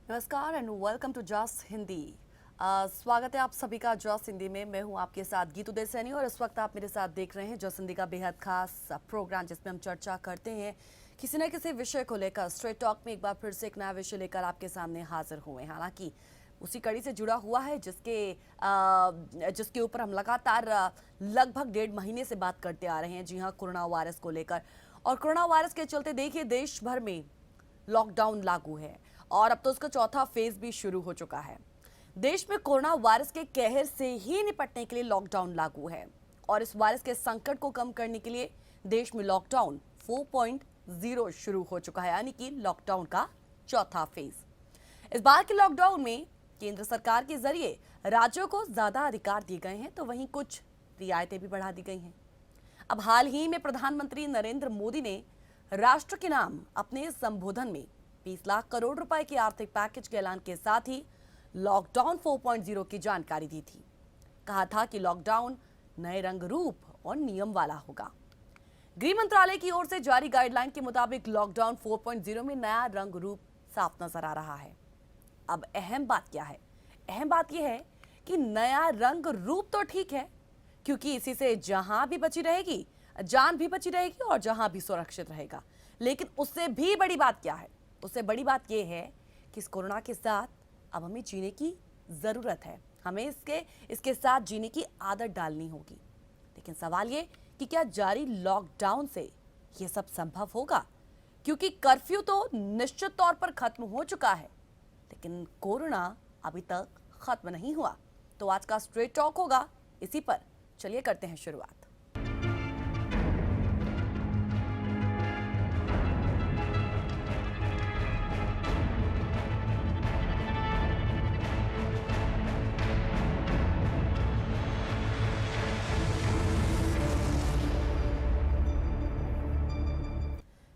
नमस्कार and welcome to just Hindi. स्वागत है आप सभी का जस्ट हिंदी में। मैं हूं आपके साथ गीतू देसैनी और इस वक्त आप मेरे साथ देख रहे हैं जस्ट हिंदी का बेहद खास प्रोग्राम जिसमें हम चर्चा करते हैं किसी न किसी विषय को लेकर। स्ट्रेट टॉक में एक बार फिर से एक नया विषय लेकर आपके सामने हाजिर हुए हैं, हालांकि उसी कड़ी से जुड़ा हुआ है जिसके ऊपर हम लगातार लगभग 1.5 महीने से बात करते आ रहे हैं। जी हाँ, कोरोना वायरस को लेकर। और कोरोना वायरस के चलते देखिए देश भर में लॉकडाउन लागू है और अब तो उसका चौथा फेज भी शुरू हो चुका है। देश में कोरोना वायरस के कहर से ही निपटने के लिए लॉकडाउन लागू है और इस वायरस के संकट को कम करने के लिए देश में लॉकडाउन 4.0 शुरू हो चुका है, यानी कि लॉकडाउन का चौथा फेज। इस बार के लॉकडाउन में केंद्र सरकार के जरिए राज्यों को ज्यादा अधिकार दिए गए हैं, तो वहीं कुछ रियायतें भी बढ़ा दी गई हैं। अब हाल ही में प्रधानमंत्री नरेंद्र मोदी ने राष्ट्र के नाम अपने संबोधन में 20 लाख करोड़ रुपए के आर्थिक पैकेज के ऐलान के साथ ही लॉकडाउन 4.0 की जानकारी दी थी। कहा था कि लॉकडाउन नए रंग रूप और नियम वाला होगा। गृह मंत्रालय की ओर से जारी गाइडलाइन के मुताबिक लॉकडाउन 4.0 में नया रंग रूप साफ नजर आ रहा है। अब अहम बात क्या है? अहम बात यह है कि नया रंग रूप तो ठीक है, क्योंकि इसी से जहां भी बची रहेगी, जान भी बची रहेगी और जहां भी सुरक्षित रहेगा। लेकिन उससे भी बड़ी बात क्या है? उससे बड़ी बात यह है कि इस कोरोना के साथ अब हमें जीने की जरूरत है। हमें इसके साथ जीने की आदत डालनी होगी। लेकिन सवाल ये कि क्या जारी लॉकडाउन से यह सब संभव होगा? क्योंकि कर्फ्यू तो निश्चित तौर पर खत्म हो चुका है, लेकिन कोरोना अभी तक खत्म नहीं हुआ। तो आज का स्ट्रेट टॉक होगा इसी पर। चलिए करते हैं शुरुआत।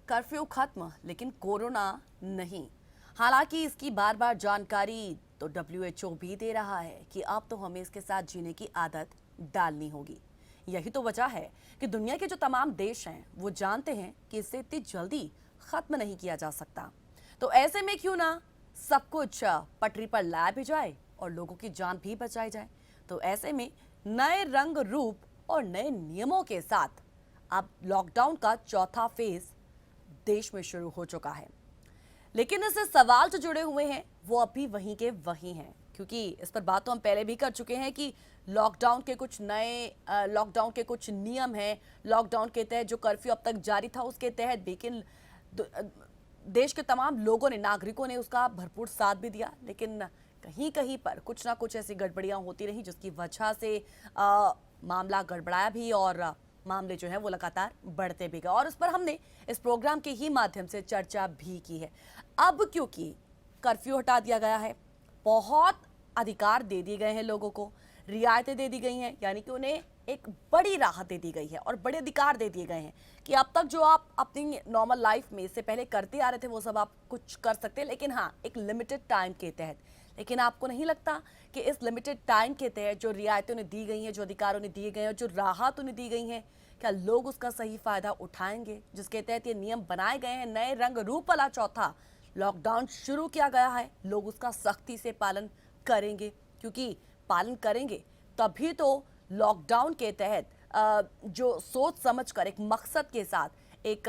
कर्फ्यू खत्म, लेकिन कोरोना नहीं। हालांकि इसकी बार बार जानकारी तो WHO भी दे रहा है कि अब तो हमें इसके साथ जीने की आदत डालनी होगी। यही तो वजह है कि दुनिया के जो तमाम देश हैं वो जानते हैं कि इससे इतनी जल्दी खत्म नहीं किया जा सकता। तो ऐसे में क्यों ना सब कुछ पटरी पर लाया भी जाए और लोगों की जान भी बचाई जाए। तो ऐसे में नए रंग रूप और नए नियमों के साथ अब लॉकडाउन का चौथा फेज देश में शुरू हो चुका है। लेकिन इससे सवाल जो जुड़े हुए हैं वो अभी वहीं के वहीं हैं, क्योंकि इस पर बात तो हम पहले भी कर चुके हैं कि लॉकडाउन के कुछ नियम हैं। लॉकडाउन के तहत जो कर्फ्यू अब तक जारी था उसके तहत भी देश के तमाम लोगों ने, नागरिकों ने उसका भरपूर साथ भी दिया। लेकिन कहीं कहीं पर कुछ ना कुछ ऐसी गड़बड़ियां होती रही जिसकी वजह से मामला गड़बड़ाया भी और मामले जो है वो लगातार बढ़ते भी गए। और उस पर हमने इस प्रोग्राम के ही माध्यम से चर्चा भी की है। अब क्योंकि कर्फ्यू हटा दिया गया है, बहुत अधिकार दे दिए गए हैं लोगों को, रियायतें दे दी गई हैं, यानी कि उन्हें एक बड़ी राहत दे दी गई है और बड़े अधिकार दे दिए गए हैं कि अब तक जो आप अपनी नॉर्मल लाइफ में इससे पहले करते आ रहे थे वो सब आप कुछ कर सकते हैं, लेकिन हाँ, एक लिमिटेड टाइम के तहत। लेकिन आपको नहीं लगता कि इस लिमिटेड टाइम के तहत जो रियायतें उन्हें दी गई हैं, जो अधिकार उन्हें दिए गए हैं, जो राहत उन्हें दी गई हैं, क्या लोग उसका सही फायदा उठाएंगे? जिसके तहत ये नियम बनाए गए हैं, नए रंग रूप वाला चौथा लॉकडाउन शुरू किया गया है, लोग उसका सख्ती से पालन करेंगे? क्योंकि पालन करेंगे तभी तो लॉकडाउन के तहत जो सोच समझकर एक मकसद के साथ एक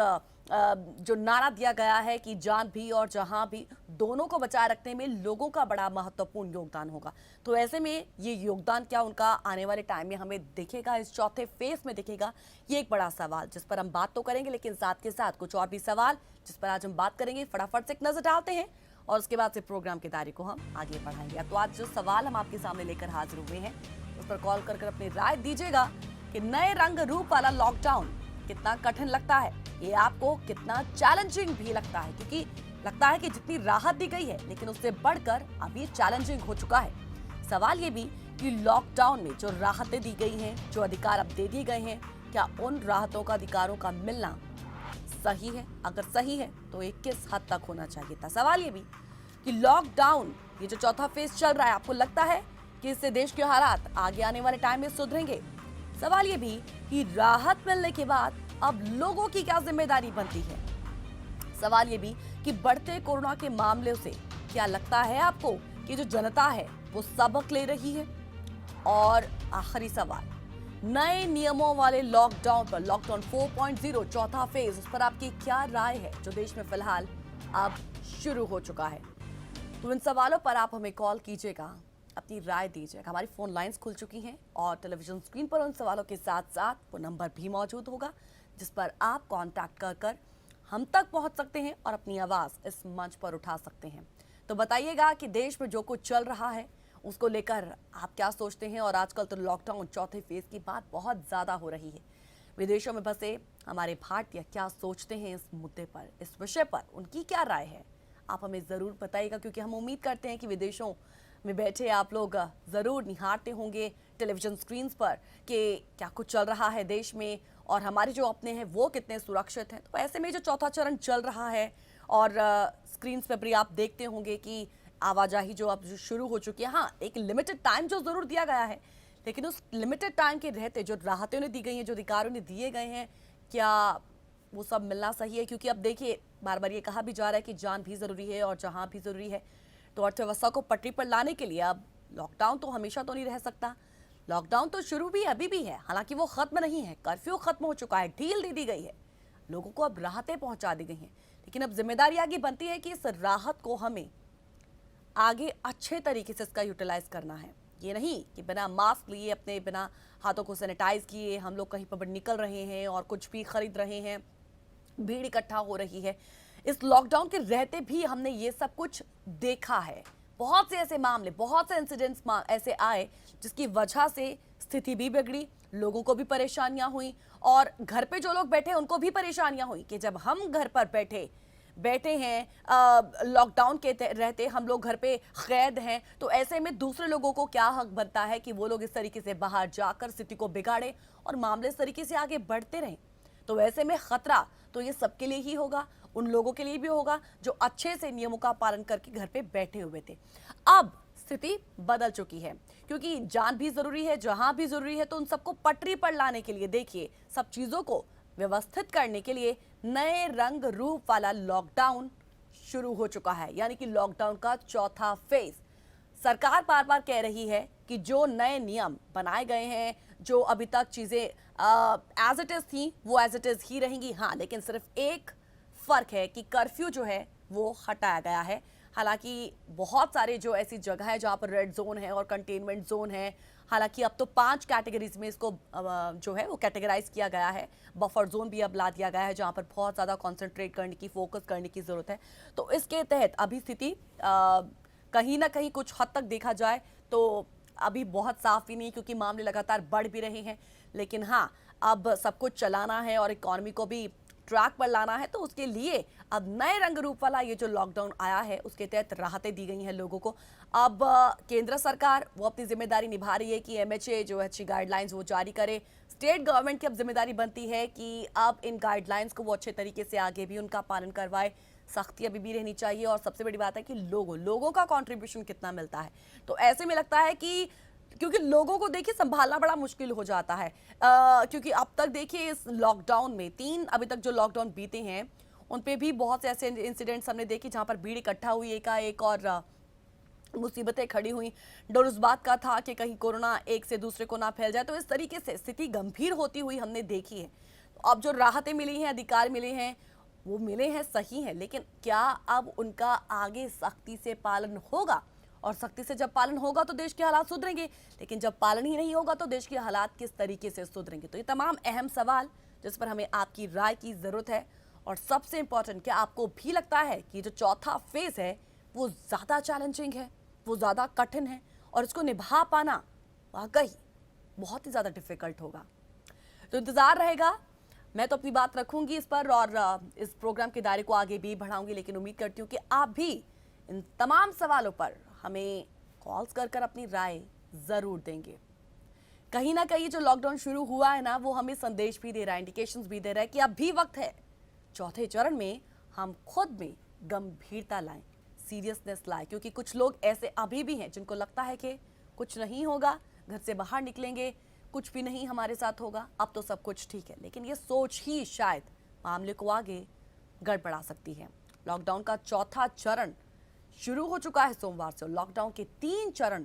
जो नारा दिया गया है कि जान भी और जहां भी, दोनों को बचाए रखने में लोगों का बड़ा महत्वपूर्ण योगदान होगा। तो ऐसे में ये योगदान क्या उनका आने वाले टाइम में हमें दिखेगा, इस चौथे फेज में दिखेगा, ये एक बड़ा सवाल जिस पर हम बात तो करेंगे। लेकिन साथ के साथ कुछ और भी सवाल जिस पर आज हम बात करेंगे, फटाफट से एक नजर डालते हैं और उसके बाद से प्रोग्राम की तारीख को हम आगे बढ़ाएंगे। तो आज जो सवाल हम आपके सामने लेकर हाजिर हुए हैं उस पर कॉल कर अपनी राय दीजिएगा कि नए रंग रूप वाला लॉकडाउन कितना कठिन लगता है, ये आपको कितना चैलेंजिंग भी लगता है। क्योंकि लगता है कि जितनी राहत दी गई है लेकिन उससे बढ़कर अब ये चैलेंजिंग हो चुका है। सवाल ये भी कि लॉकडाउन में जो राहतें दी गई हैं, जो अधिकार अब दे दिए गए हैं, क्या उन राहतों का, अधिकारों का मिलना सही है? अगर सही है तो ये किस हद तक होना चाहिए था? सवाल ये भी कि लॉकडाउन ये जो चौथा फेज चल रहा है, आपको लगता है कि इससे देश के हालात आगे आने वाले टाइम में सुधरेंगे? सवाल ये भी कि राहत मिलने के बाद अब लोगों की क्या जिम्मेदारी बनती है? सवाल ये भी कि बढ़ते कोरोना के मामलों से क्या लगता है आपको कि जो जनता है वो सबक ले रही है? और आखिरी सवाल, नए नियमों वाले लॉकडाउन पर, लॉकडाउन 4.0 चौथा फेज, उस पर आपकी क्या राय है जो देश में फिलहाल अब शुरू हो चुका है? तो इन सवालों पर आप हमें कॉल कीजिएगा, अपनी राय दीजिएगा। हमारी फोन लाइंस खुल चुकी हैं और टेलीविजन स्क्रीन पर उन सवालों के साथ साथ वो नंबर भी मौजूद होगा जिस पर आप कांटेक्ट कर हम तक पहुंच सकते हैं और अपनी आवाज इस मंच पर उठा सकते हैं। तो बताइएगा कि देश में जो कुछ चल रहा है उसको लेकर आप क्या सोचते हैं। और आजकल तो लॉकडाउन चौथे फेज की बात बहुत ज्यादा हो रही है। विदेशों में बसे हमारे भारतीय क्या सोचते हैं इस मुद्दे पर, इस विषय पर उनकी क्या राय है, आप हमें जरूर बताइएगा, क्योंकि हम उम्मीद करते हैं कि विदेशों में बैठे आप लोग जरूर निहारते होंगे टेलीविजन स्क्रीन पर कि क्या कुछ चल रहा है देश में और हमारे जो अपने हैं वो कितने सुरक्षित हैं। तो ऐसे में जो चौथा चरण चल रहा है और स्क्रीन पर भी आप देखते होंगे कि आवाजाही जो अब शुरू हो चुकी है। हाँ, एक लिमिटेड टाइम जो जरूर दिया गया है, लेकिन उस लिमिटेड टाइम के रहते जो राहतें उन्हें दी गई हैं, जो अधिकार उन्हें दिए गए हैं, क्या वो सब मिलना सही है? क्योंकि अब देखिए, बार बार ये कहा भी जा रहा है कि जान भी जरूरी है और जहां भी जरूरी है। तो अर्थव्यवस्था को पटरी पर लाने के लिए अब लॉकडाउन तो हमेशा तो नहीं रह सकता। लॉकडाउन तो शुरू भी अभी भी है, हालांकि वो खत्म नहीं है। कर्फ्यू खत्म हो चुका है, ढील दे दी गई है, लोगों को अब राहतें पहुंचा दी गई हैं। लेकिन अब जिम्मेदारी आगे बनती है कि इस राहत को हमें आगे अच्छे तरीके से इसका यूटिलाइज करना है। ये नहीं कि बिना मास्क लिए, अपने बिना हाथों को सैनिटाइज किए हम लोग कहीं पर निकल रहे हैं और कुछ भी खरीद रहे हैं, भीड़ इकट्ठा हो रही है। इस लॉकडाउन के रहते भी हमने ये सब कुछ देखा है। बहुत से ऐसे मामले, बहुत से इंसिडेंट्स ऐसे आए जिसकी वजह से स्थिति भी बिगड़ी, लोगों को भी परेशानियां हुई और घर पे जो लोग बैठे उनको भी परेशानियां हुई कि जब हम घर पर बैठे हैं, लॉकडाउन के रहते हम लोग घर पे कैद हैं, तो ऐसे में दूसरे लोगों को क्या हक बनता है कि वो लोग इस तरीके से बाहर जाकर स्थिति को बिगाड़े और मामले इस तरीके से आगे बढ़ते रहें। तो ऐसे में खतरा तो ये सबके लिए ही होगा, उन लोगों के लिए भी होगा जो अच्छे से नियमों का पालन करके घर पे बैठे हुए थे। अब स्थिति बदल चुकी है, क्योंकि जान भी जरूरी है, जहां भी जरूरी है, तो उन सबको पटरी पर लाने के लिए देखिए, सब चीजों को व्यवस्थित करने के लिए नए रंग रूप वाला लॉकडाउन शुरू हो चुका है, यानी कि लॉकडाउन का चौथा फेज। सरकार बार बार कह रही है कि जो नए नियम बनाए गए हैं, जो अभी तक चीजें एज इट इज थी वो एज इट इज ही रहेंगी। हाँ, लेकिन सिर्फ एक फर्क है कि कर्फ्यू जो है वो हटाया गया है। हालांकि बहुत सारे जो ऐसी जगह है जहां पर रेड जोन है और कंटेनमेंट जोन है, हालांकि अब तो 5 कैटेगरीज में इसको जो है वो कैटेगराइज किया गया है। बफर जोन भी अब ला दिया गया है जहां पर बहुत ज़्यादा कॉन्सेंट्रेट करने की, फोकस करने की ज़रूरत है। तो इसके तहत अभी स्थिति कहीं ना कहीं कुछ हद तक देखा जाए तो अभी बहुत साफ ही नहीं, क्योंकि मामले लगातार बढ़ भी रहे हैं। लेकिन हाँ, अब सब कुछ चलाना है और इकॉनमी को भी ट्रैक पर लाना है, तो उसके लिए अब नए रंग रूप वाला ये जो लॉकडाउन आया है उसके तहत राहतें दी गई हैं लोगों को। अब केंद्र सरकार वो अपनी जिम्मेदारी निभा रही है कि एमएचए जो अच्छी गाइडलाइंस वो जारी करे। स्टेट गवर्नमेंट की अब जिम्मेदारी बनती है कि अब इन गाइडलाइंस को वो अच्छे तरीके से आगे भी उनका पालन करवाए। सख्ती अभी भी रहनी चाहिए और सबसे बड़ी बात है कि लोगों का कंट्रीब्यूशन कितना मिलता है। तो ऐसे में लगता है कि क्योंकि लोगों को देखिए संभालना बड़ा मुश्किल हो जाता है, क्योंकि अब तक देखिए इस लॉकडाउन में 3 अभी तक जो लॉकडाउन बीते हैं उन पे भी बहुत से ऐसे इंसिडेंट्स हमने देखी जहां पर भीड़ इकट्ठा हुई एकाएक और मुसीबतें खड़ी हुई। डर उस बात का था कि कहीं कोरोना एक से दूसरे को ना फैल जाए, तो इस तरीके से स्थिति गंभीर होती हुई हमने देखी है। तो अब जो राहतें मिली हैं, अधिकार मिले हैं, वो मिले हैं, सही है, लेकिन क्या अब उनका आगे सख्ती से पालन होगा? और सख्ती से जब पालन होगा तो देश के हालात सुधरेंगे, लेकिन जब पालन ही नहीं होगा तो देश के हालात किस तरीके से सुधरेंगे? तो ये तमाम अहम सवाल जिस पर हमें आपकी राय की जरूरत है। और सबसे इंपॉर्टेंट, क्या आपको भी लगता है कि जो चौथा फेज है वो ज्यादा चैलेंजिंग है, वो ज्यादा कठिन है और इसको निभा पाना वाकई बहुत ही ज्यादा डिफिकल्ट होगा? तो इंतजार रहेगा। मैं तो अपनी बात रखूंगी इस पर और इस प्रोग्राम के दायरे को आगे भी बढ़ाऊंगी, लेकिन उम्मीद करती हूँ कि आप भी इन तमाम सवालों पर हमें कॉल्स कर अपनी राय जरूर देंगे। कहीं ना कहीं जो लॉकडाउन शुरू हुआ है ना, वो हमें संदेश भी दे रहा है, इंडिकेशंस भी दे रहा है कि अब भी वक्त है चौथे चरण में हम खुद में गंभीरता लाएं, सीरियसनेस लाएं, क्योंकि कुछ लोग ऐसे अभी भी हैं जिनको लगता है कि कुछ नहीं होगा, घर से बाहर निकलेंगे कुछ भी नहीं हमारे साथ होगा, अब तो सब कुछ ठीक है। लेकिन ये सोच ही शायद मामले को आगे गड़बड़ा सकती है। लॉकडाउन का चौथा चरण शुरू हो चुका है सोमवार से। लॉकडाउन के 3 चरण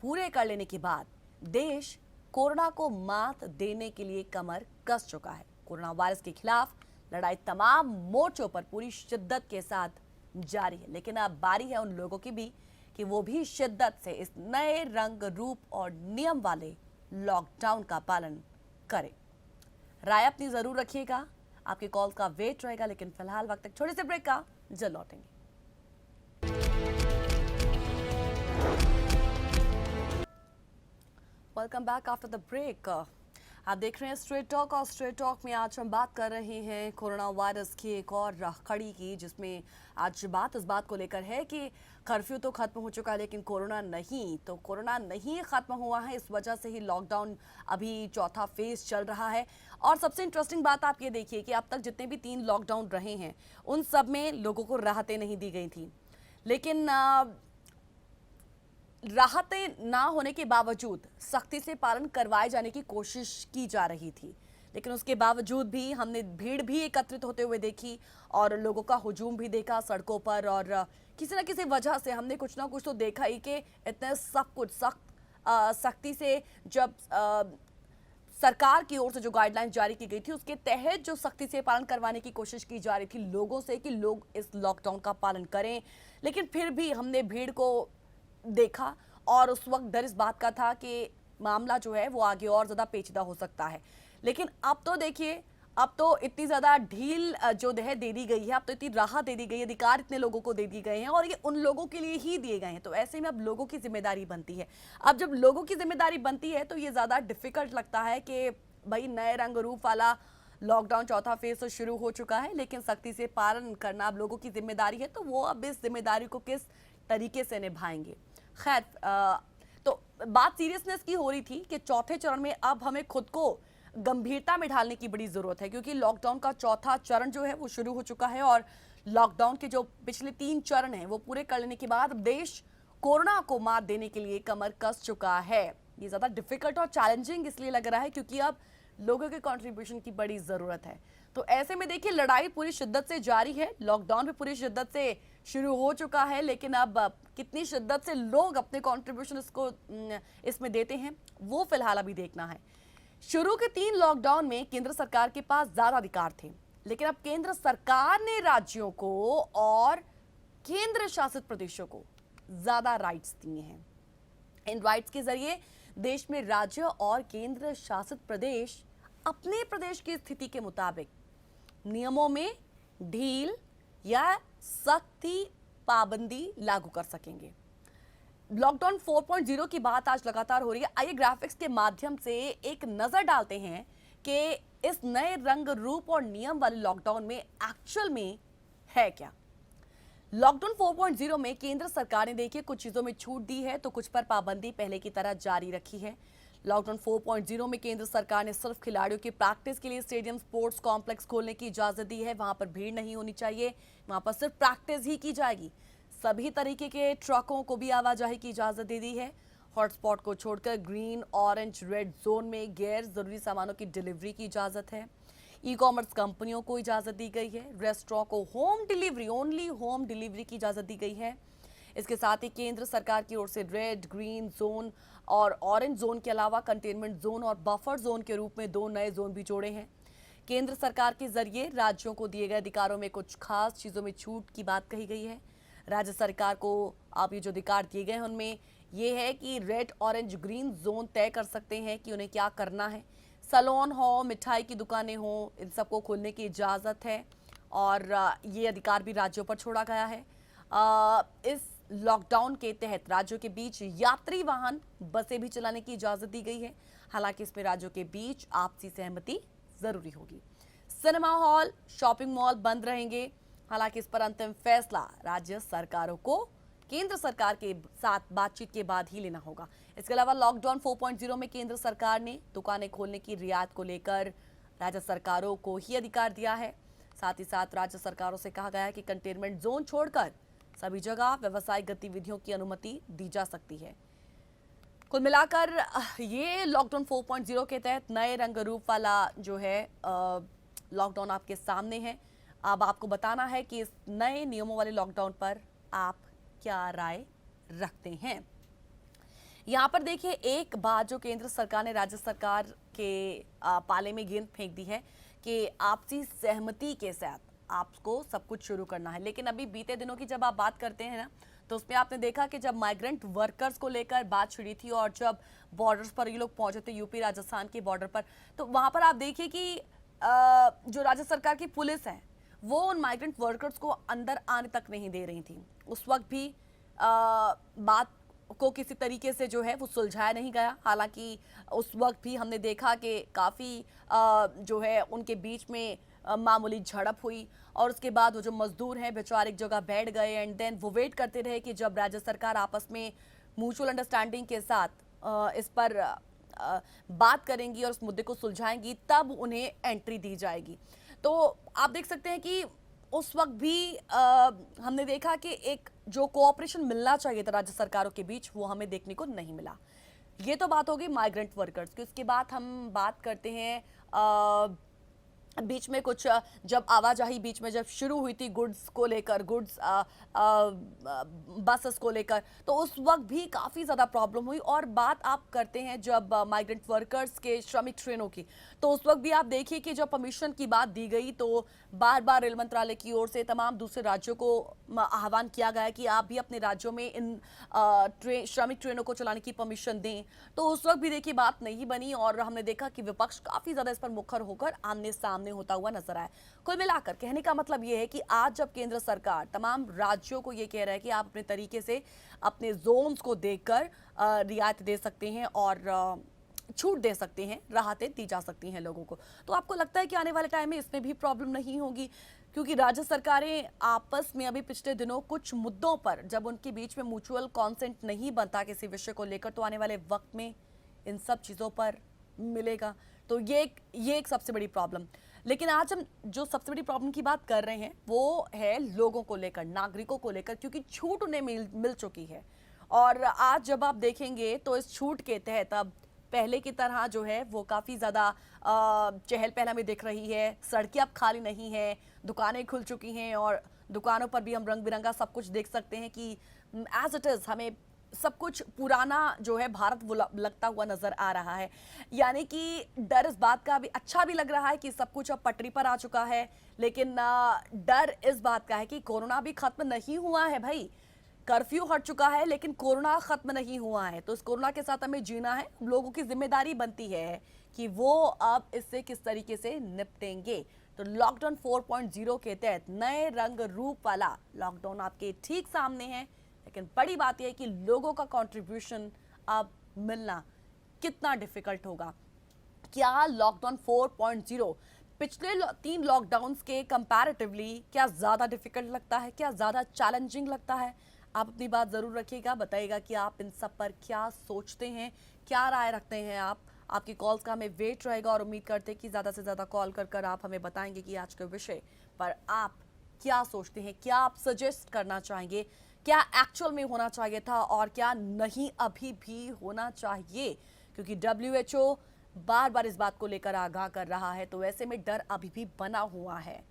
पूरे कर लेने के बाद देश कोरोना को मात देने के लिए कमर कस चुका है। कोरोना वायरस के खिलाफ लड़ाई तमाम मोर्चों पर पूरी शिद्दत के साथ जारी है, लेकिन अब बारी है उन लोगों की भी कि वो भी शिद्दत से इस नए रंग, रूप और नियम वाले लॉकडाउन का पालन करें। राय अपनी जरूर रखिएगा, आपके कॉल का वेट रहेगा, लेकिन फिलहाल वक्त एक छोटे से ब्रेक का, जल्द लौटेंगे। Welcome back after the break. आप देख रहे हैं स्ट्रेट टॉक, और स्ट्रेट टॉक में आज हम बात कर रहे हैं कोरोना वायरस की एक और कड़ी की, जिसमें आज बात इस बात को लेकर है कि कर्फ्यू तो खत्म हो चुका है लेकिन कोरोना नहीं। तो कोरोना नहीं खत्म हुआ है, इस वजह से ही लॉकडाउन अभी चौथा फेज चल रहा है। और सबसे इंटरेस्टिंग बात आप ये देखिए कि अब तक जितने भी 3 लॉकडाउन रहे हैं उन सब में लोगों को राहतें नहीं दी गई थी, लेकिन राहतें ना होने के बावजूद सख्ती से पालन करवाए जाने की कोशिश की जा रही थी। लेकिन उसके बावजूद भी हमने भीड़ भी एकत्रित होते हुए देखी और लोगों का हुजूम भी देखा सड़कों पर, और किसी न किसी वजह से हमने कुछ ना कुछ तो देखा ही कि इतने सब कुछ सख्ती से जब सरकार की ओर से जो गाइडलाइंस जारी की गई थी उसके तहत जो सख्ती से पालन करवाने की कोशिश की जा रही थी लोगों से कि लोग इस लॉकडाउन का पालन करें, लेकिन फिर भी हमने भीड़ को देखा और उस वक्त डर इस बात का था कि मामला जो है वो आगे और ज्यादा पेचीदा हो सकता है। लेकिन अब तो देखिए, अब तो इतनी ज्यादा ढील जो है दे दी गई है, अब तो इतनी राहत दे दी गई है, अधिकार इतने लोगों को दे दिए गए हैं और ये उन लोगों के लिए ही दिए गए हैं। तो ऐसे में अब लोगों की जिम्मेदारी बनती है। अब जब लोगों की जिम्मेदारी बनती है तो ये ज्यादा डिफिकल्ट लगता है कि भाई नए रंग रूप वाला लॉकडाउन चौथा फेज तो शुरू हो चुका है, लेकिन सख्ती से पालन करना अब लोगों की जिम्मेदारी है। तो वो अब इस जिम्मेदारी को किस तरीके से निभाएंगे। खैर, तो बात सीरियसनेस की हो रही थी कि चौथे चरण में अब हमें खुद को गंभीरता में ढालने की बड़ी जरूरत है, क्योंकि लॉकडाउन का चौथा चरण जो है वो शुरू हो चुका है और लॉकडाउन के जो पिछले 3 चरण हैं वो पूरे कर लेने के बाद देश कोरोना को मात देने के लिए कमर कस चुका है। ये ज्यादा डिफिकल्ट और चैलेंजिंग इसलिए लग रहा है क्योंकि अब लोगों के कंट्रीब्यूशन की बड़ी जरूरत है। तो ऐसे में देखिए, लड़ाई पूरी शिद्दत से जारी है, लॉकडाउन भी पूरी शिद्दत से शुरू हो चुका है, लेकिन अब कितनी शिद्दत से लोग अपने कंट्रीब्यूशन इसमें देते हैं वो फिलहाल अभी देखना है। शुरू के 3 लॉकडाउन में केंद्र सरकार के पास ज्यादा अधिकार थे, लेकिन अब केंद्र सरकार ने राज्यों को और केंद्र शासित प्रदेशों को ज्यादा राइट्स दिए हैं। इन राइट्स के जरिए देश में राज्य और केंद्र शासित प्रदेश अपने प्रदेश की स्थिति के मुताबिक नियमों में ढील या सख्ती पाबंदी लागू कर सकेंगे। लॉकडाउन 4.0 की बात आज लगातार हो रही है। आइए ग्राफिक्स के माध्यम से एक नजर डालते हैं कि इस नए रंग रूप और नियम वाले लॉकडाउन में एक्चुअल में है क्या। लॉकडाउन 4.0 में केंद्र सरकार ने देखिए कुछ चीजों में छूट दी है तो कुछ पर पाबंदी पहले की तरह जारी रखी है। लॉकडाउन 4.0 में केंद्र सरकार ने सिर्फ खिलाड़ियों की प्रैक्टिस के लिए स्टेडियम, स्पोर्ट्स कॉम्प्लेक्स खोलने की इजाजत दी है। वहां पर भीड़ नहीं होनी चाहिए, वहां पर सिर्फ प्रैक्टिस ही की जाएगी। सभी तरीके के ट्रकों को भी आवाजाही की इजाजत दे दी है। हॉटस्पॉट को छोड़कर ग्रीन, ऑरेंज, रेड जोन में गैर जरूरी सामानों की डिलीवरी की इजाजत है। ई कॉमर्स कंपनियों को इजाजत दी गई है। रेस्टोरेंट को home delivery, only home delivery की इजाजत दी गई है। इसके साथ ही केंद्र सरकार की ओर से रेड, ग्रीन जोन और ऑरेंज जोन के अलावा कंटेनमेंट जोन और बफर जोन के रूप में 2 नए जोन भी जोड़े हैं। केंद्र सरकार के जरिए राज्यों को दिए गए अधिकारों में कुछ खास चीजों में छूट की बात कही गई है। राज्य सरकार को अब ये जो अधिकार दिए गए हैं उनमें ये है कि रेड, ऑरेंज, ग्रीन जोन तय कर सकते हैं कि उन्हें क्या करना है। सैलून हो, मिठाई की दुकानें हो, इन सबको खोलने की इजाजत है और ये अधिकार भी राज्यों पर छोड़ा गया है। इस लॉकडाउन के तहत राज्यों के बीच यात्री वाहन, बसें भी चलाने की इजाजत दी गई है। हालांकि इसमें राज्यों के बीच आपसी सहमति जरूरी होगी। सिनेमा हॉल, शॉपिंग मॉल बंद रहेंगे। हालांकि इस पर अंतिम फैसला राज्य सरकारों को केंद्र सरकार के साथ बातचीत के बाद ही लेना होगा। इसके अलावा लॉकडाउन 4.0 में केंद्र सरकार ने दुकानें खोलने की रियायत को लेकर राज्य सरकारों को ही अधिकार दिया है। साथ ही साथ राज्य सरकारों से कहा गया है कि कंटेनमेंट जोन छोड़कर सभी जगह व्यावसायिक गतिविधियों की अनुमति दी जा सकती है। कुल मिलाकर ये लॉकडाउन 4.0 के तहत नए रंग रूप वाला जो है लॉकडाउन आपके सामने है। अब आपको बताना है कि इस नए नियमों वाले लॉकडाउन पर आप क्या राय रखते हैं। यहाँ पर देखिए, एक बात जो केंद्र सरकार ने राज्य सरकार के पाले में गेंद फेंक दी है कि आपसी सहमति के साथ आपको सब कुछ शुरू करना है। लेकिन अभी बीते दिनों की जब आप बात करते हैं ना, तो उसमें आपने देखा कि जब माइग्रेंट वर्कर्स को लेकर बात छिड़ी थी और जब बॉर्डर्स पर ये लोग पहुंचे थे, यूपी राजस्थान के बॉर्डर पर, तो वहां पर आप देखिए कि जो राज्य सरकार की पुलिस है वो उन माइग्रेंट वर्कर्स को अंदर आने तक नहीं दे रही थी। उस वक्त भी बात को किसी तरीके से जो है वो सुलझाया नहीं गया। हालांकि उस वक्त भी हमने देखा कि काफ़ी जो है उनके बीच में मामूली झड़प हुई और उसके बाद वो जो मजदूर हैं बेचारे एक जगह बैठ गए एंड देन वो वेट करते रहे कि जब राज्य सरकार आपस में म्यूचुअल अंडरस्टैंडिंग के साथ इस पर बात करेंगी और उस मुद्दे को सुलझाएंगी, तब उन्हें एंट्री दी जाएगी। तो आप देख सकते हैं कि उस वक्त भी हमने देखा कि एक जो कोऑपरेशन मिलना चाहिए था राज्य सरकारों के बीच, वो हमें देखने को नहीं मिला। ये तो बात होगी माइग्रेंट वर्कर्स की। उसके बाद हम बात करते हैं बीच में कुछ जब आवाजाही बीच में जब शुरू हुई थी गुड्स को लेकर, गुड्स बसेस को लेकर, तो उस वक्त भी काफ़ी ज़्यादा प्रॉब्लम हुई। और बात आप करते हैं जब माइग्रेंट वर्कर्स के श्रमिक ट्रेनों की, तो उस वक्त भी आप देखिए कि जब परमिशन की बात दी गई तो बार बार रेल मंत्रालय की ओर से तमाम दूसरे राज्यों को आह्वान किया गया कि आप भी अपने राज्यों में इन श्रमिक ट्रेनों को चलाने की परमिशन दें। तो उस वक्त भी देखिए बात नहीं बनी और हमने देखा कि विपक्ष काफ़ी ज़्यादा इस पर मुखर होकर आमने सामने होता हुआ नजर आया। कुल मिलाकर कहने का मतलब यह है कि आज जब केंद्र सरकार तमाम राज्यों को यह कह रहा है कि आप अपने तरीके से अपने जोन्स को देखकर रियायत दे सकते हैं और छूट दे सकते हैं, राहतें दी जा सकती हैं लोगों को, तो आपको लगता है कि आने वाले टाइम में इसमें भी प्रॉब्लम नहीं होगी? क्योंकि राज्य सरकारें आपस में अभी पिछले दिनों कुछ मुद्दों पर जब उनके बीच में म्यूचुअल कॉन्सेंट नहीं बनता किसी विषय को लेकर, तो आने वाले वक्त में इन सब चीज़ों पर मिलेगा। तो ये एक सबसे बड़ी प्रॉब्लम। लेकिन आज हम जो सबसे बड़ी प्रॉब्लम की बात कर रहे हैं वो है लोगों को लेकर, नागरिकों को लेकर, क्योंकि छूट उन्हें मिल चुकी है। और आज जब आप देखेंगे तो इस छूट के तहत अब पहले की तरह जो है वो काफ़ी ज़्यादा चहल पहल हमें दिख रही है। सड़कें अब खाली नहीं हैं, दुकानें खुल चुकी हैं और दुकानों पर भी हम रंग बिरंगा सब कुछ देख सकते हैं कि एज इट इज़ हमें सब कुछ पुराना जो है भारत वो लगता हुआ नजर आ रहा है। यानी कि डर इस बात का भी अच्छा भी लग रहा है कि सब कुछ अब पटरी पर आ चुका है, लेकिन डर इस बात का है कि कोरोना भी खत्म नहीं हुआ है भाई। कर्फ्यू हट चुका है लेकिन कोरोना खत्म नहीं हुआ है, तो इस कोरोना के साथ हमें जीना है। लोगों की जिम्मेदारी बनती है कि वो अब इससे किस तरीके से निपटेंगे। तो लॉकडाउन 4.0 के तहत नए रंग रूप वाला लॉकडाउन आपके ठीक सामने है, लेकिन बड़ी बात यह है कि लोगों का कंट्रीब्यूशन अब मिलना कितना डिफिकल्ट होगा। क्या लॉकडाउन 4.0 पिछले 3 लॉकडाउन्स के कंपैरेटिवली क्या ज़्यादा डिफिकल्ट लगता है, क्या ज़्यादा चैलेंजिंग लगता है? आप अपनी बात ज़रूर रखिएगा, बताइएगा कि आप इन सब पर क्या सोचते हैं, क्या राय रखते हैं आप। आपकी कॉल्स का हमें वेट रहेगा और उम्मीद करते हैं कि ज़्यादा से ज़्यादा कॉल कर आप हमें बताएंगे कि आज के विषय पर आप क्या सोचते हैं, क्या आप सजेस्ट करना चाहेंगे, क्या एक्चुअल में होना चाहिए था और क्या नहीं अभी भी होना चाहिए। क्योंकि WHO बार बार इस बात को लेकर आगाह कर रहा है, तो ऐसे में डर अभी भी बना हुआ है।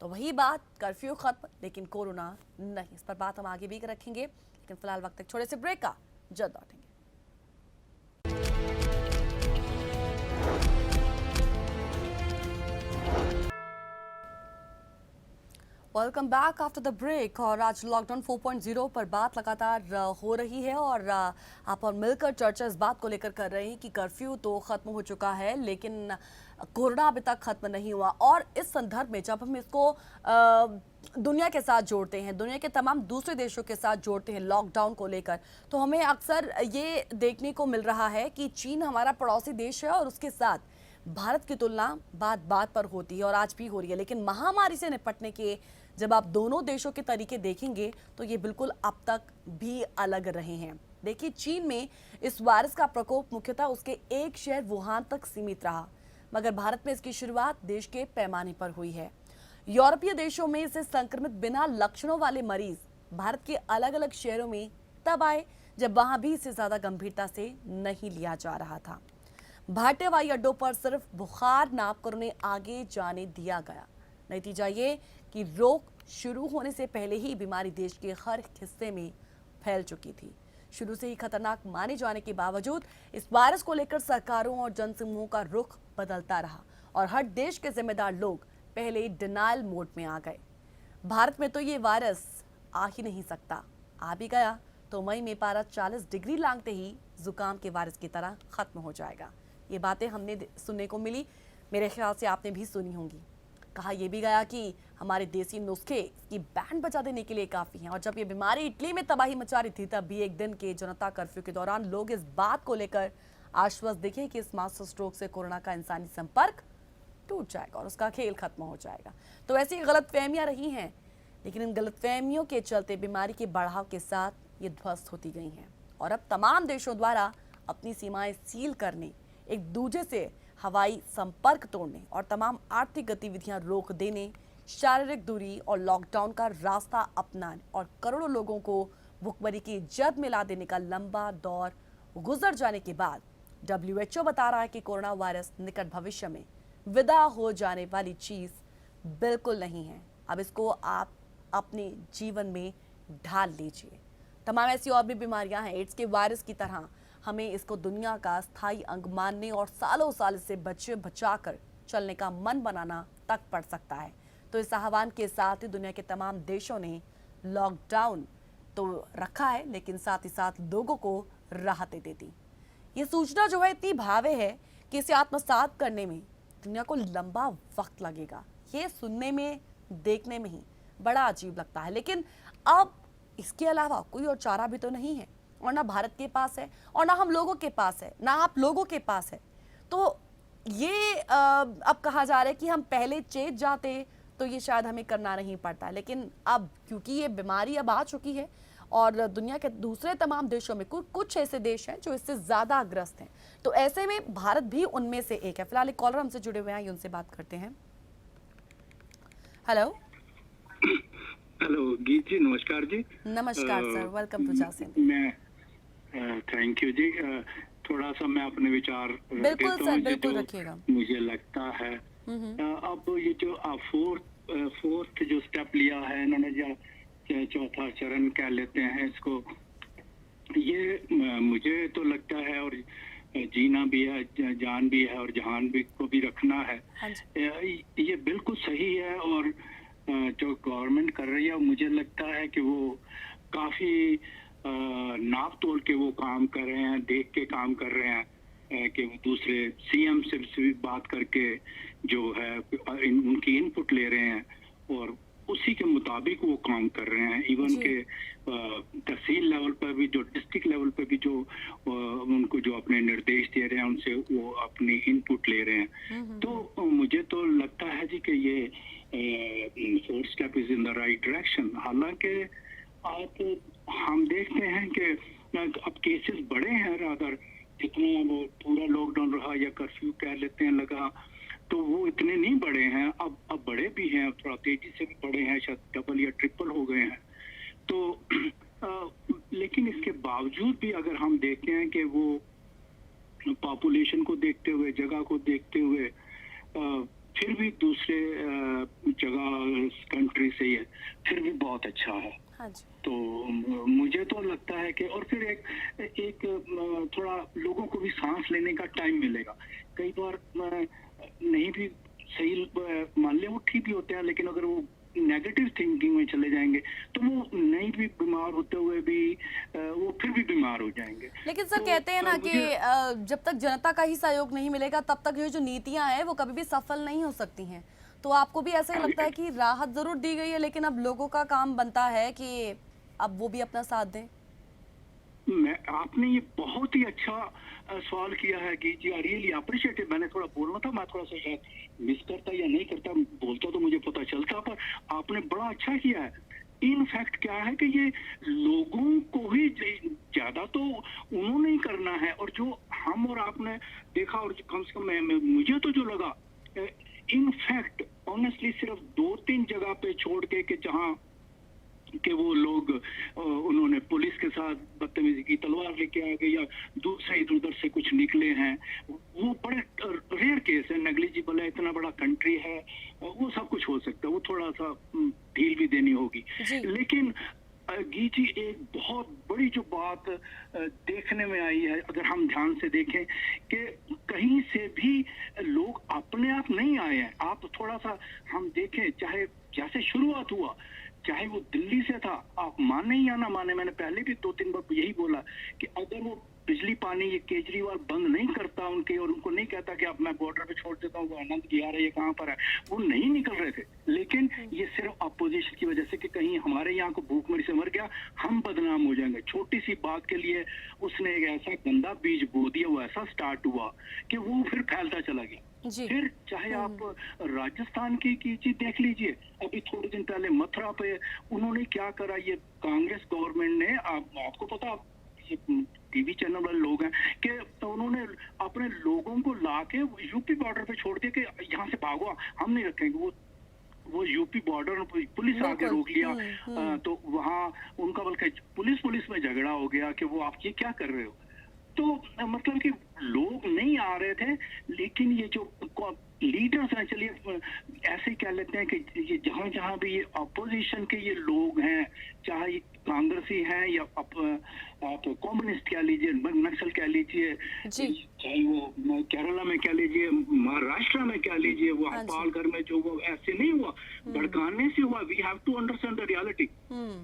तो वही बात, कर्फ्यू खत्म लेकिन कोरोना नहीं। इस पर बात हम आगे भी रखेंगे, लेकिन फिलहाल वक्त एक छोटे से ब्रेक का, जल्द लौटेंगे। Welcome back after the break. और आज लॉकडाउन 4.0 पर बात लगातार हो रही है और आप और मिलकर चर्चा इस बात को लेकर कर रहे हैं कि कर्फ्यू तो खत्म हो चुका है लेकिन कोरोना अभी तक खत्म नहीं हुआ। और इस संदर्भ में जब हम इसको दुनिया के साथ जोड़ते हैं, दुनिया के तमाम दूसरे देशों के साथ जोड़ते हैं लॉकडाउन को लेकर, तो हमें अक्सर ये देखने को मिल रहा है कि चीन हमारा पड़ोसी देश है और उसके साथ भारत की तुलना बात बात पर होती है और आज भी हो रही है। लेकिन महामारी से निपटने के जब आप दोनों देशों के तरीके देखेंगे तो ये बिल्कुल अब तक भी अलग रहे हैं। देखिए, चीन में इस वायरस का प्रकोप मुख्यतः उसके एक शहर वुहान तक सीमित रहा, मगर भारत में इसकी शुरुआत देश के पैमाने पर हुई है। यूरोपीय देशों में इसे संक्रमित बिना लक्षणों वाले मरीज भारत के अलग अलग शहरों में तब आए जब वहां भी इसे ज्यादा गंभीरता से नहीं लिया जा रहा था। भारतीय हवाई अड्डों पर सिर्फ बुखार नाप कर उन्हें आगे जाने दिया गया। नतीजा ये कि रोग शुरू होने से पहले ही बीमारी देश के हर हिस्से में फैल चुकी थी। शुरू से ही खतरनाक माने जाने के बावजूद इस वायरस को लेकर सरकारों और जनसमूहों का रुख बदलता रहा और हर देश के जिम्मेदार लोग पहले डिनायल मोड में आ गए। भारत में तो ये वायरस आ ही नहीं सकता, आ भी गया तो मई में पारा 40 डिग्री लांघते ही जुकाम के वायरस की तरह खत्म हो जाएगा। ये बातें हमने सुनने को मिली, मेरे ख्याल से आपने भी सुनी होंगी। कहा यह भी गया कि हमारे देसी नुस्खे इसकी बैंड बजा देने के लिए काफी हैं। और जब ये बीमारी इटली में तबाही मचा रही थी, तब भी एक दिन के जनता कर्फ्यू के दौरान लोग इस बात को लेकर आश्वस्त दिखे कि इस मास्टर स्ट्रोक से कोरोना का इंसानी संपर्क टूट जाएगा और उसका खेल खत्म हो जाएगा। तो ऐसी गलतफहमियां रही हैं, लेकिन इन गलतफहमियों के चलते बीमारी के बढ़ाव के साथ ये ध्वस्त होती गई हैं और अब तमाम देशों द्वारा अपनी सीमाएं सील करने, एक दूसरे से हवाई संपर्क तोड़ने और तमाम आर्थिक गतिविधियां रोक देने, शारीरिक दूरी और लॉकडाउन का रास्ता अपनाने और करोड़ों लोगों को भुखमरी की जद में ला देने का लंबा दौर गुजर जाने के बाद WHO बता रहा है कि कोरोना वायरस निकट भविष्य में विदा हो जाने वाली चीज बिल्कुल नहीं है। अब इसको आप अपने जीवन में ढाल लीजिए। तमाम ऐसी और भी बीमारियां हैं एड्स के वायरस की तरह, हमें इसको दुनिया का स्थायी अंग मानने और सालों साल से बचाकर चलने का मन बनाना तक पड़ सकता है। तो इस आह्वान के साथ ही दुनिया के तमाम देशों ने लॉकडाउन तो रखा है, लेकिन साथ ही साथ लोगों को राहतें दे दी। ये सूचना जो है इतनी भावे है कि इसे आत्मसात करने में दुनिया को लंबा वक्त लगेगा। ये सुनने में, देखने में ही बड़ा अजीब लगता है, लेकिन अब इसके अलावा कोई और चारा भी तो नहीं है और ना भारत के पास है और ना हम लोगों के पास है, ना आप लोगों के पास है। तो ये अब कहा जा रहा है कि हम पहले चेत जाते तो ये शायद हमें करना नहीं पड़ता, लेकिन अब क्योंकि ये बीमारी अब आ चुकी है और दुनिया के दूसरे तमाम देशों में कुछ ऐसे देश हैं जो इससे ज्यादा ग्रस्त हैं, तो ऐसे में भारत भी उनमें से एक है। फिलहाल एक कॉलर हमसे जुड़े हुए हैं, उनसे बात करते हैं। हेलो हेलो गीत जी, नमस्कार जी। नमस्कार सर, वेलकम टू जासिम। मैं थैंक यू जी। थोड़ा सा मैं अपने विचार बिल्कुल सर, बिल्कुल रखिएगा। मुझे लगता है अब ये जो फोर्थ जो स्टेप लिया है इन्होंने, जो चौथा चरण कह लेते हैं इसको, ये मुझे तो लगता है और जीना भी है, जान भी है और जहान भी को भी रखना है। ये बिल्कुल सही है और जो गवर्नमेंट कर रही है मुझे लगता है कि वो काफी नाप तोल के वो काम कर रहे हैं, देख के काम कर रहे हैं कि वो दूसरे सीएम से भी बात करके जो है उनकी इनपुट ले रहे हैं और उसी के मुताबिक वो काम कर रहे हैं। इवन के तहसील लेवल पर भी, जो डिस्ट्रिक्ट लेवल पर भी जो उनको जो अपने निर्देश दे रहे हैं उनसे वो अपनी इनपुट ले रहे हैं। तो मुझे तो लगता है जी कि ये fourth step is in the right direction. हालांकि आप हम देखते हैं कि अब केसेस बढ़े हैं, अगर जितना वो पूरा लॉकडाउन रहा या कर्फ्यू कह लेते हैं लगा, तो वो इतने नहीं बढ़े हैं। अब बढ़े भी हैं, थोड़ा तेजी से भी बढ़े हैं, शायद डबल या ट्रिपल हो गए हैं। तो लेकिन इसके बावजूद भी अगर हम देखते हैं कि वो पॉपुलेशन को देखते हुए, जगह को देखते हुए फिर भी दूसरे जगह कंट्री से ही फिर भी बहुत अच्छा है। हाँ जी। तो मुझे तो लगता है कि और फिर एक थोड़ा लोगों को भी सांस लेने का टाइम मिलेगा। कई बार नहीं भी सही, मान ले वो ठीक भी होते हैं, लेकिन अगर वो नेगेटिव थिंकिंग में चले जाएंगे तो वो नहीं भी बीमार होते हुए भी वो फिर भी बीमार हो जाएंगे। लेकिन सर कहते हैं ना कि जब तक जनता का ही सहयोग नहीं मिलेगा तब तक ये जो नीतियां हैं वो कभी भी सफल नहीं हो सकती हैं। तो आपको भी ऐसा ही लगता है कि राहत जरूर दी गई है, लेकिन अब लोगों का काम बनता है कि अब वो भी अपना साथ दें? आपने ये बहुत ही अच्छा सवाल किया है कि जी, आई रियली अप्रिशिएट। मैंने थोड़ा बोलना था, मैं थोड़ा सा शायद मिस करता या नहीं करता, बोलता तो मुझे पता चलता, पर आपने बड़ा अच्छा किया है। इनफैक्ट क्या है कि ये लोगों को ही ज्यादा तो उन्होंने ही करना है, और जो हम और आपने देखा और कम से कम मुझे तो जो लगा, इनफैक्ट ऑनेस्टली सिर्फ 2-3 जगह पे छोड़ के कि जहाँ कि वो लोग उन्होंने पुलिस के साथ बदतमीजी की, तलवार लेके आ गए या दूसरे इधर उधर से कुछ निकले हैं, वो बड़े रेयर केस है, नेग्लिजिबल है, इतना बड़ा कंट्री है, वो सब कुछ हो सकता है, वो थोड़ा सा ढील भी देनी होगी। लेकिन गी जी, एक बहुत बड़ी जो बात देखने में आई है, अगर हम ध्यान से देखें कि कहीं से भी लोग अपने आप नहीं आए हैं। आप थोड़ा सा हम देखें, चाहे जैसे शुरुआत हुआ, चाहे वो दिल्ली से था, आप माने या ना माने, मैंने पहले भी 2-3 बार यही बोला कि अगर वो बिजली पानी ये केजरीवाल बंद नहीं करता उनके, और उनको नहीं कहता कि अब मैं बॉर्डर पे छोड़ देता हूँ, वो आनंद की आ रही है कहाँ पर है, वो नहीं निकल रहे थे। लेकिन ये सिर्फ अपोजिशन की वजह से कि कहीं हमारे यहाँ को भूखमरी से मर गया, हम बदनाम हो जाएंगे। छोटी सी बात के लिए उसने एक ऐसा गंदा बीज बो दिया, वो ऐसा स्टार्ट हुआ कि वो फिर फैलता चला गया। जी। फिर चाहे आप राजस्थान की चीज देख लीजिए, अभी थोड़े दिन पहले मथुरा पे उन्होंने क्या करा, ये कांग्रेस गवर्नमेंट ने, आपको पता, ये टीवी चैनल वाले लोग हैं कि तो उन्होंने अपने लोगों को लाके यूपी बॉर्डर पे छोड़ दिया कि यहाँ से भागो, हम नहीं रखेंगे। वो यूपी बॉर्डर पुलिस आके रोक लिया, तो वहाँ उनका बल्कि पुलिस में झगड़ा हो गया कि वो आप ये क्या कर रहे हो। तो मतलब कि लोग नहीं आ रहे थे, लेकिन ये जो लीडर्स हैं, चलिए ऐसे ही कह लेते हैं कि ये जहां जहां भी ये अपोजिशन के ये लोग हैं, चाहे कांग्रेसी हैं या आप कम्युनिस्ट कह लीजिए, नक्सल कह लीजिए, चाहे वो केरला में कह लीजिए, महाराष्ट्र में कह लीजिए, वहाँ पालघर में जो वो ऐसे नहीं हुआ, भड़काने से हुआ। We have to understand the reality.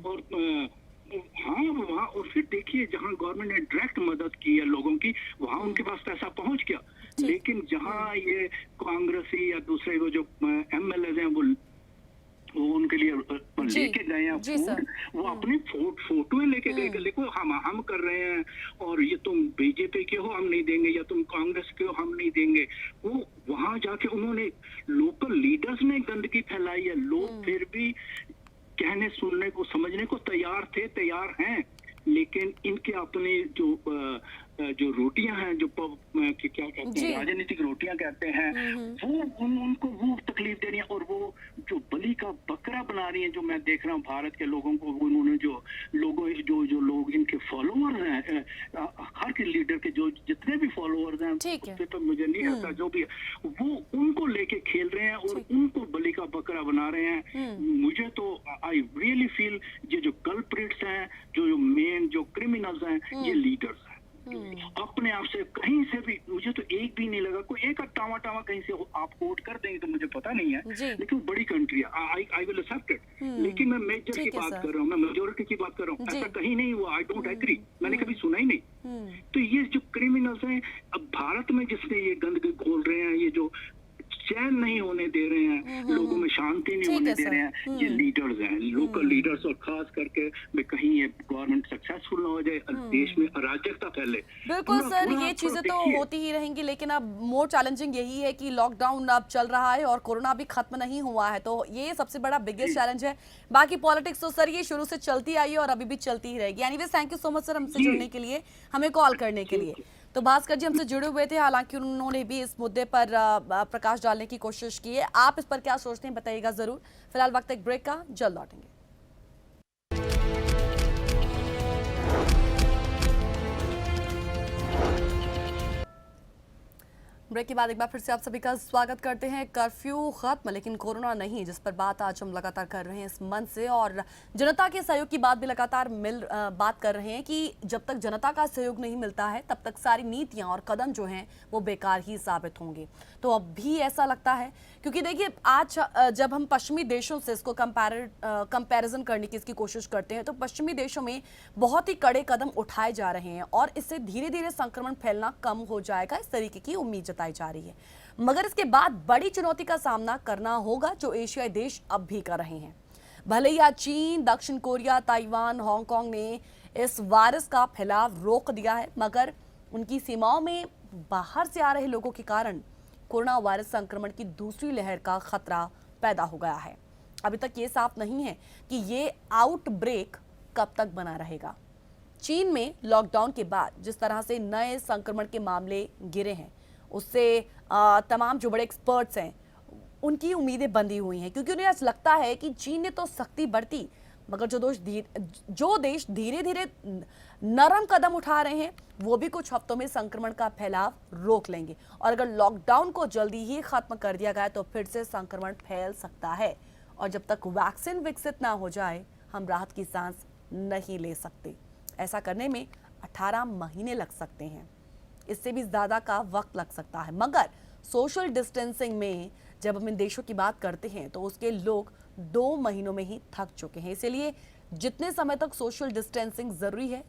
और हाँ, वहाँ और फिर देखिए, जहाँ गवर्नमेंट ने डायरेक्ट मदद की है लोगों की, वहाँ उनके पास पैसा पहुंच गया। लेकिन जहाँ ये कांग्रेसी या दूसरे वो जो एमएलए हैं, वो उनके लिए लेके गए हैं फूड, वो अपनी फोटो लेके गए, देखो हम कर रहे हैं, और ये तुम बीजेपी के हो हम नहीं देंगे, या तुम कांग्रेस के हो हम नहीं देंगे। वो वहां जाके उन्होंने, लोकल लीडर्स ने गंदगी फैलाई है। लोग फिर भी कहने सुनने को समझने को तैयार हैं, लेकिन इनके अपने जो रोटियां हैं, जो क्या कहते हैं, राजनीतिक रोटियां कहते हैं, वो उनको वो तकलीफ दे रही है। और वो जो बलि का बकरा बना रही है, जो मैं देख रहा हूँ भारत के लोगों को, उन्होंने जो लोग इनके फॉलोअर्स हैं, हर के लीडर के जो जितने भी फॉलोअर्स हैं, उससे तो मुझे नहीं आता, जो भी वो उनको लेके खेल रहे हैं और उनको बलि का बकरा बना रहे हैं। मुझे तो आई रियली फील ये जो कल्प्रिट्स हैं, जो मेन जो क्रिमिनल्स हैं, ये लीडर्स हैं। अपने आप से कहीं से भी, मुझे तो एक भी नहीं लगा, कोई एक टावा कहीं से आप कोट कर देंगे तो मुझे पता नहीं है, लेकिन वो बड़ी कंट्री है, आई विल एक्सेप्ट इट। लेकिन मैं मेजर की बात कर रहा हूँ, मैं मेजोरिटी की बात कर रहा हूँ, ऐसा कहीं नहीं हुआ। आई डोंट एग्री, मैंने कभी सुना ही नहीं। तो ये जो क्रिमिनल्स हैं, अब भारत में जिसने ये गंदगी घोल रहे हैं, ये जो चैन नहीं होने दे रहे हैं, लोगों में शांति नहीं होने दे रहे हैं, ये लीडर्स हैं, लोकल लीडर्स। और खास करके कहीं ये गवर्नमेंट सक्सेसफुल ना हो जाए, देश में अराजकता फैले। बिल्कुल सर, ये चीजें तो होती ही रहेंगी, लेकिन अब मोर चैलेंजिंग यही है कि लॉकडाउन अब चल रहा है और कोरोना भी खत्म नहीं हुआ है, तो ये सबसे बड़ा बिगेस्ट चैलेंज है। बाकी पॉलिटिक्स तो सर ये शुरू से चलती आई है और अभी भी चलती ही रहेगी। Anyways, thank you so much sir हमसे जुड़ने के लिए, हमें कॉल करने के लिए। तो भास्कर जी हमसे जुड़े हुए थे, हालांकि उन्होंने भी इस मुद्दे पर प्रकाश डालने की कोशिश की है। आप इस पर क्या सोचते हैं बताइएगा जरूर। फिलहाल वक्त एक ब्रेक का, जल्द लौटेंगे। ब्रेक के बाद एक बार फिर से आप सभी का स्वागत करते हैं। कर्फ्यू खत्म लेकिन कोरोना नहीं, जिस पर बात आज हम लगातार कर रहे हैं इस मंच से, और जनता के सहयोग की बात भी लगातार बात कर रहे हैं कि जब तक जनता का सहयोग नहीं मिलता है तब तक सारी नीतियां और कदम जो हैं वो बेकार ही साबित होंगे। तो अब भी ऐसा लगता है, क्योंकि देखिए आज जब हम पश्चिमी देशों से इसको कंपैरिजन करने की इसकी कोशिश करते हैं, तो पश्चिमी देशों में बहुत ही कड़े कदम उठाए जा रहे हैं और इससे धीरे धीरे संक्रमण फैलना कम हो जाएगा, इस तरीके की उम्मीद जताई जा रही है। मगर इसके बाद बड़ी चुनौती का सामना करना होगा जो एशियाई देश अब भी कर रहे हैं। भले ही आज चीन, दक्षिण कोरिया, ताइवान, हांगकांग ने इस वायरस का फैलाव रोक दिया है, मगर उनकी सीमाओं में बाहर से आ रहे लोगों के कारण कोरोना वायरस संक्रमण की दूसरी लहर का खतरा पैदा हो गया है। अभी तक ये साफ नहीं है कि ये आउटब्रेक कब तक बना रहेगा। चीन में लॉकडाउन के बाद जिस तरह से नए संक्रमण के मामले गिरे हैं, उससे तमाम जो बड़े एक्सपर्ट्स हैं उनकी उम्मीदें बंधी हुई हैं, क्योंकि उन्हें ऐसा लगता है कि चीन ने तो सख्ती बरती, मगर जो देश धीरे धीरे नरम कदम उठा रहे हैं वो भी कुछ हफ्तों में संक्रमण का फैलाव रोक लेंगे। और अगर लॉकडाउन को जल्दी ही खत्म कर दिया गया तो फिर से संक्रमण फैल सकता है, और जब तक वैक्सीन विकसित ना हो जाए हम राहत की सांस नहीं ले सकते। ऐसा करने में 18 महीने लग सकते हैं, इससे भी ज़्यादा का वक्त लग सकता है। मगर सोशल डिस्टेंसिंग में जब हम इन देशों की बात करते हैं तो उसके लोग 2 महीनों में ही थक चुके हैं। इसीलिए जितने समय तक सोशल डिस्टेंसिंग जरूरी है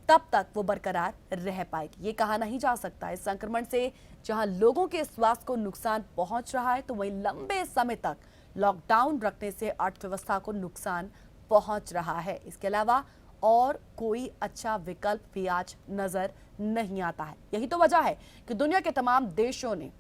तब तक वो बरकरार रह पाएगी। ये कहा नहीं जा सकता, इस संक्रमण से जहां लोगों के स्वास्थ्य को नुकसान पहुंच रहा है तो वहीं लंबे समय तक लॉकडाउन रखने से अर्थव्यवस्था को नुकसान पहुंच रहा है। इसके अलावा और कोई अच्छा विकल्प भी आज नजर नहीं आता है। यही तो वजह है कि दुनिया के तमाम देशों ने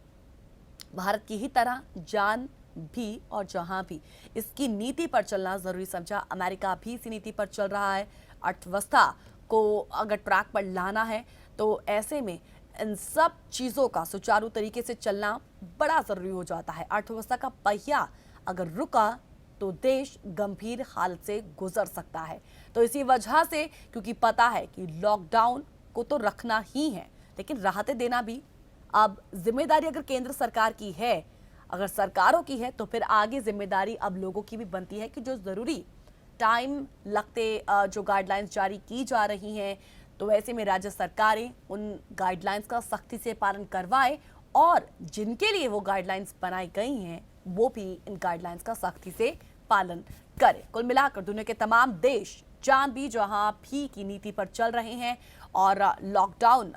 भारत की ही तरह जान भी और जहां भी इसकी नीति पर चलना जरूरी समझा। अमेरिका भी इसी नीति पर चल रहा है। अर्थव्यवस्था को अगर ट्रैक पर लाना है तो ऐसे में इन सब चीजों का सुचारू तरीके से चलना बड़ा जरूरी हो जाता है। अर्थव्यवस्था का पहिया अगर रुका तो देश गंभीर हालत से गुजर सकता है। तो इसी वजह से, क्योंकि पता है कि लॉकडाउन को तो रखना ही है, लेकिन राहतें देना भी अब जिम्मेदारी अगर केंद्र सरकार की है, अगर सरकारों की है, तो फिर आगे जिम्मेदारी अब लोगों की भी बनती है कि जो जरूरी टाइम लगते जो गाइडलाइंस जारी की जा रही हैं, तो ऐसे में राज्य सरकारें उन गाइडलाइंस का सख्ती से पालन करवाएं और जिनके लिए वो गाइडलाइंस बनाई गई हैं वो भी इन गाइडलाइंस का सख्ती से पालन करें। कुल मिलाकर दुनिया के तमाम देश जहां भी की नीति पर चल रहे हैं और लॉकडाउन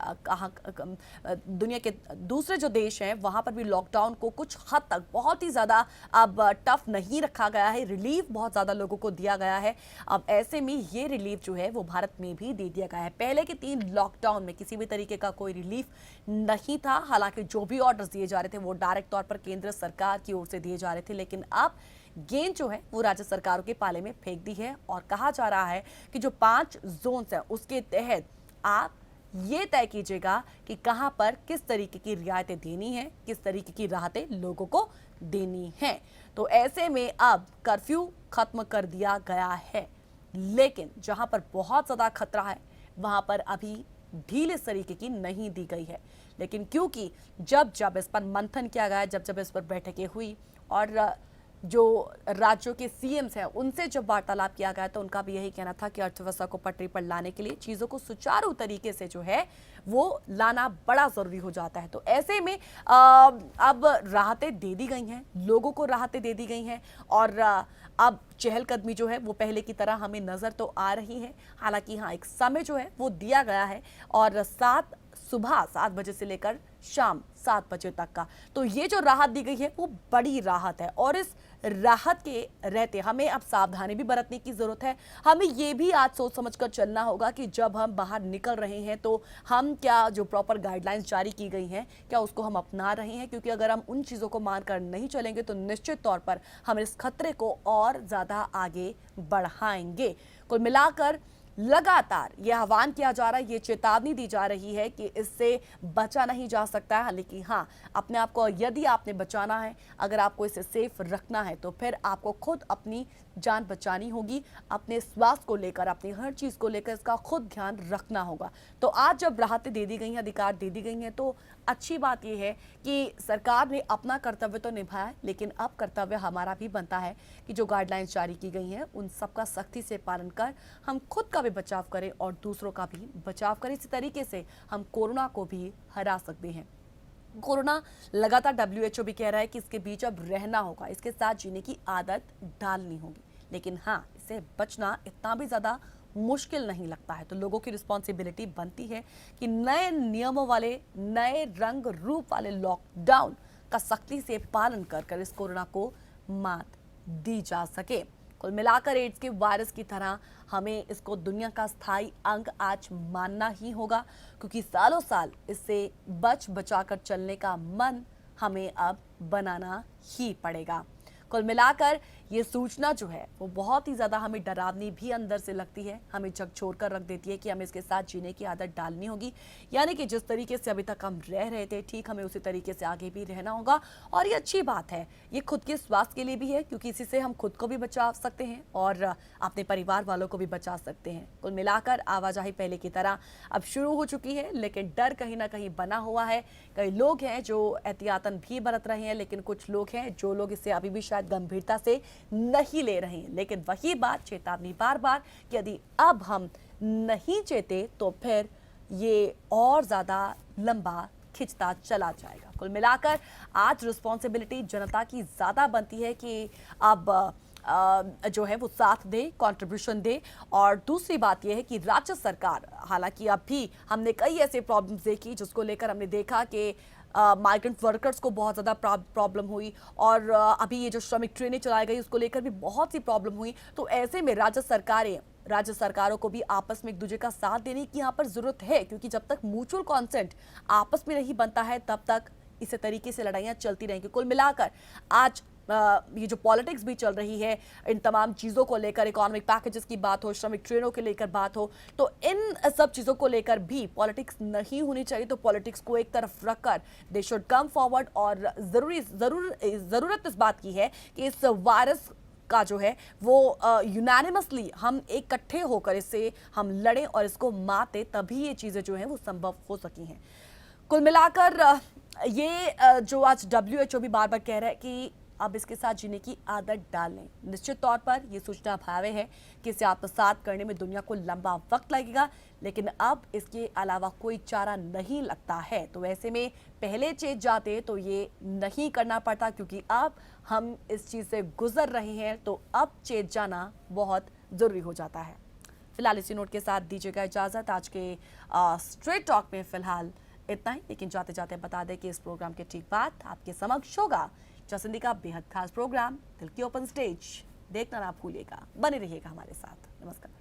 दुनिया के दूसरे जो देश हैं वहां पर भी लॉकडाउन को कुछ हद तक बहुत ही ज़्यादा अब टफ नहीं रखा गया है। रिलीफ बहुत ज़्यादा लोगों को दिया गया है। अब ऐसे में ये रिलीफ जो है वो भारत में भी दे दिया गया है। पहले के 3 लॉकडाउन में किसी भी तरीके का कोई रिलीफ नहीं था। हालांकि जो भी ऑर्डर्स दिए जा रहे थे वो डायरेक्ट तौर पर केंद्र सरकार की ओर से दिए जा रहे थे, लेकिन अब गेंद जो है वो राज्य सरकारों के पाले में फेंक दी है और कहा जा रहा है कि जो 5 जोन्स हैं उसके तहत आप ये तय कीजिएगा कि कहां पर किस तरीके की रियायतें देनी है, किस तरीके की राहतें लोगों को देनी है। तो ऐसे में अब कर्फ्यू खत्म कर दिया गया है, लेकिन जहां पर बहुत ज्यादा खतरा है वहां पर अभी ढील इस तरीके की नहीं दी गई है। लेकिन क्योंकि जब जब इस पर मंथन किया गया, जब जब इस पर बैठकें हुई और जो राज्यों के सीएम्स हैं उनसे जब वार्तालाप किया गया तो उनका भी यही कहना था कि अर्थव्यवस्था को पटरी पर लाने के लिए चीज़ों को सुचारू तरीके से जो है वो लाना बड़ा ज़रूरी हो जाता है। तो ऐसे में अब राहतें दे दी गई हैं, लोगों को राहतें दे दी गई हैं और अब चहलकदमी जो है वो पहले की तरह हमें नज़र तो आ रही है। हालांकि हाँ, एक समय जो है वो दिया गया है और सुबह 7 बजे से लेकर शाम 7 बजे तक का, तो ये जो राहत दी गई है वो बड़ी राहत है और इस राहत के रहते हमें अब सावधानी भी बरतने की जरूरत है। हमें ये भी आज सोच समझकर चलना होगा कि जब हम बाहर निकल रहे हैं तो हम क्या जो प्रॉपर गाइडलाइंस जारी की गई हैं क्या उसको हम अपना रहे हैं, क्योंकि अगर हम उन चीज़ों को मानकर नहीं चलेंगे तो निश्चित तौर पर हम इस खतरे को और ज़्यादा आगे बढ़ाएंगे। कुल मिलाकर लगातार ये आह्वान किया जा रहा है, ये चेतावनी दी जा रही है कि इससे बचा नहीं जा सकता है। लेकिन हाँ, अपने आप को यदि आपने बचाना है, अगर आपको इसे सेफ रखना है तो फिर आपको खुद अपनी जान बचानी होगी। अपने स्वास्थ्य को लेकर, अपनी हर चीज़ को लेकर इसका खुद ध्यान रखना होगा। तो आज जब राहतें दे दी गई हैं, अधिकार दे दी गई हैं, तो अच्छी बात यह है कि सरकार ने अपना कर्तव्य तो निभाया, लेकिन अब कर्तव्य हमारा भी बनता है कि जो गाइडलाइंस जारी की गई हैं उन सबका सख्ती से पालन कर हम खुद का भी बचाव करें और दूसरों का भी बचाव करें। इसी तरीके से हम कोरोना को भी हरा सकते हैं। कोरोना लगातार WHO भी कह रहा है कि इसके बीच अब रहना होगा, इसके साथ जीने की आदत डालनी होगी। लेकिन हाँ, इससे बचना इतना भी ज़्यादा मुश्किल नहीं लगता है। तो लोगों की रिस्पॉन्सिबिलिटी बनती है कि नए नियमों वाले, नए रंग रूप वाले लॉकडाउन का सख्ती से पालन कर इस कोरोना को मात दी जा सके। कुल मिलाकर एड्स के वायरस की तरह हमें इसको दुनिया का स्थायी अंग आज मानना ही होगा, क्योंकि सालों साल इससे बचाकर चलने का मन हमें अब बनाना ही पड़ेगा। कुल मिलाकर ये सूचना जो है वो बहुत ही ज़्यादा हमें डरावनी भी अंदर से लगती है, हमें झकझोर कर रख देती है कि हमें इसके साथ जीने की आदत डालनी होगी। यानी कि जिस तरीके से अभी तक हम रह रहे थे ठीक हमें उसी तरीके से आगे भी रहना होगा। और ये अच्छी बात है, ये खुद के स्वास्थ्य के लिए भी है, क्योंकि इसी से हम खुद को भी बचा सकते हैं और अपने परिवार वालों को भी बचा सकते हैं। कुल मिलाकर आवाजाही पहले की तरह अब शुरू हो चुकी है, लेकिन डर कहीं ना कहीं बना हुआ है। कई लोग हैं जो एहतियातन भी बरत रहे हैं, लेकिन कुछ लोग हैं जो लोग इससे अभी भी शायद गंभीरता से नहीं ले रहे हैं। लेकिन वही बात, चेतावनी बार बार कि यदि अब हम नहीं चेते तो फिर ये और ज्यादा लंबा खिंचता चला जाएगा। कुल मिलाकर आज रिस्पॉन्सिबिलिटी जनता की ज्यादा बनती है कि अब जो है वो साथ दे, कंट्रीब्यूशन दे। और दूसरी बात यह है कि राज्य सरकार, हालांकि अब भी हमने कई ऐसे प्रॉब्लम्स देखी जिसको लेकर हमने देखा कि माइग्रेंट वर्कर्स को बहुत ज़्यादा प्रॉब्लम हुई, और अभी ये जो श्रमिक ट्रेनें चलाई गई उसको लेकर भी बहुत सी प्रॉब्लम हुई। तो ऐसे में राज्य सरकारों को भी आपस में एक दूसरे का साथ देने की यहाँ पर जरूरत है, क्योंकि जब तक म्यूचुअल कॉन्सेंट आपस में नहीं बनता है तब तक इसी तरीके से लड़ाइयाँ चलती रहेंगी। कुल मिलाकर आज ये जो पॉलिटिक्स भी चल रही है इन तमाम चीज़ों को लेकर, इकोनॉमिक पैकेजेस की बात हो, श्रमिक ट्रेनों के लेकर बात हो, तो इन सब चीज़ों को लेकर भी पॉलिटिक्स नहीं होनी चाहिए। तो पॉलिटिक्स को एक तरफ रखकर दे शुड कम फॉरवर्ड, और ज़रूरत इस बात की है कि इस वायरस का जो है वो यूनानिमसली हम इकट्ठे होकर इससे हम लड़ें और इसको माते, तभी ये चीज़ें जो हैं वो संभव हो सकी हैं। कुल मिलाकर ये जो आज WHO भी बार बार कह रहा है कि अब इसके साथ जीने की आदत डाल लें। निश्चित तौर पर यह सूचना भावे है कि इसे आत्मसात करने में दुनिया को लंबा वक्त लगेगा, लेकिन अब इसके अलावा कोई चारा नहीं लगता है। तो ऐसे में पहले चेत जाते तो ये नहीं करना पड़ता, क्योंकि अब हम इस चीज़ से गुजर रहे हैं, तो अब चेत जाना बहुत ज़रूरी हो जाता है। फिलहाल इसी नोट के साथ दीजिएगा इजाज़त। आज के स्ट्रेट टॉक में फिलहाल इतना ही, लेकिन जाते जाते बता दें कि इस प्रोग्राम के ठीक बाद आपके समक्ष होगा चौसंदी का बेहद खास प्रोग्राम दिल की ओपन स्टेज। देखना ना भूलिएगा, बने रहिएगा हमारे साथ। नमस्कार।